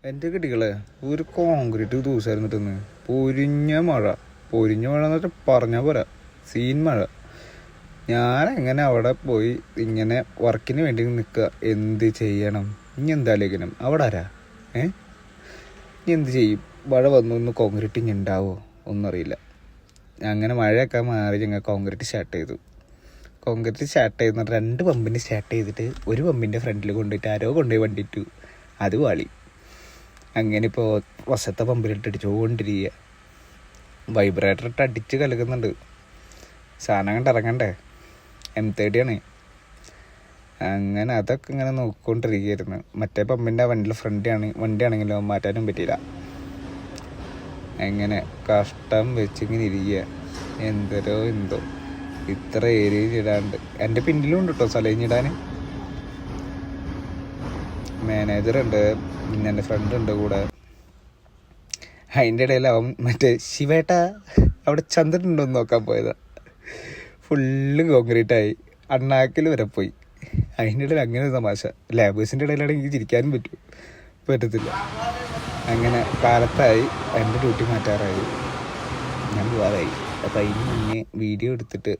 എൻ്റെ കിട്ടികളെ ഒരു കോൺക്രീറ്റ് ദിവസമായിരുന്നിട്ടെന്ന് പൊരിഞ്ഞ മഴ എന്ന് വെച്ചാൽ പറഞ്ഞാൽ പോരാ, സീൻ മഴ. ഞാൻ എങ്ങനെ അവിടെ പോയി ഇങ്ങനെ വർക്കിന് വേണ്ടി നിൽക്കുക, എന്ത് ചെയ്യണം, ഇനി എന്താ ലേഖനം, അവിടെ ആരാ ഇനി എന്ത് ചെയ്യും? മഴ വന്നു ഒന്ന് കോൺക്രീറ്റ് ഇനി ഉണ്ടാവോ ഒന്നറിയില്ല. അങ്ങനെ മഴയൊക്കെ മാറി ഞങ്ങൾ കോൺക്രീറ്റ് സ്റ്റാർട്ട് ചെയ്തു. കോൺക്രീറ്റ് സ്റ്റാർട്ട് ചെയ്യുന്ന 2 പമ്പിന് സ്റ്റാർട്ട് ചെയ്തിട്ട് ഒരു പമ്പിൻ്റെ ഫ്രണ്ടിൽ കൊണ്ടുപോയിട്ട് ആരോ കൊണ്ടുപോയി വണ്ടിയിട്ടു, അത് വാളി. അങ്ങനെ ഇപ്പോൾ വശത്തെ പമ്പിലിട്ട് അടിച്ചുകൊണ്ടിരിക്കുക. വൈബ്രേറ്റർ ഇട്ട് അടിച്ച് കലക്കുന്നുണ്ട്. സാധനം കണ്ട് ഇറങ്ങണ്ടേ, M30 ആണ്. അങ്ങനെ അതൊക്കെ ഇങ്ങനെ നോക്കിക്കൊണ്ടിരിക്കുകയായിരുന്നു. മറ്റേ പമ്പിൻ്റെ വണ്ടിയാണെങ്കിലോ മാറ്റാനും പറ്റിയില്ല. അങ്ങനെ കഷ്ടം വെച്ചിങ്ങനെ ഇരിക്കുക. എന്തോ ഇത്ര ഏരിയയിൽ ഇടാണ്ട് എൻ്റെ പിന്നിലും ഉണ്ട് കേട്ടോ സ്ഥലം ഇടാൻ. മാനേജറുണ്ട്, പിന്നെ എൻ്റെ ഫ്രണ്ട് ഉണ്ട് കൂടെ. അതിൻ്റെ ഇടയിൽ അവൻ മറ്റേ ശിവേട്ട അവിടെ ചന്ദ്രനുണ്ടോ എന്ന് നോക്കാൻ പോയതാ. ഫുള്ള് കോൺക്രീറ്റായി, അണ്ണാക്കിൽ വരെ പോയി. അതിൻ്റെ ഇടയിൽ അങ്ങനെ ഒരു തമാശ. ലേബേഴ്സിൻ്റെ ഇടയിലാണെങ്കിൽ എനിക്ക് ചിരിക്കാനും പറ്റത്തില്ല. അങ്ങനെ കാലത്തായി, എൻ്റെ ഡ്യൂട്ടി മാറ്റാറായി, ഞാൻ പോകാറായി. അപ്പോൾ അതിന് മുന്നേ വീഡിയോ എടുത്തിട്ട്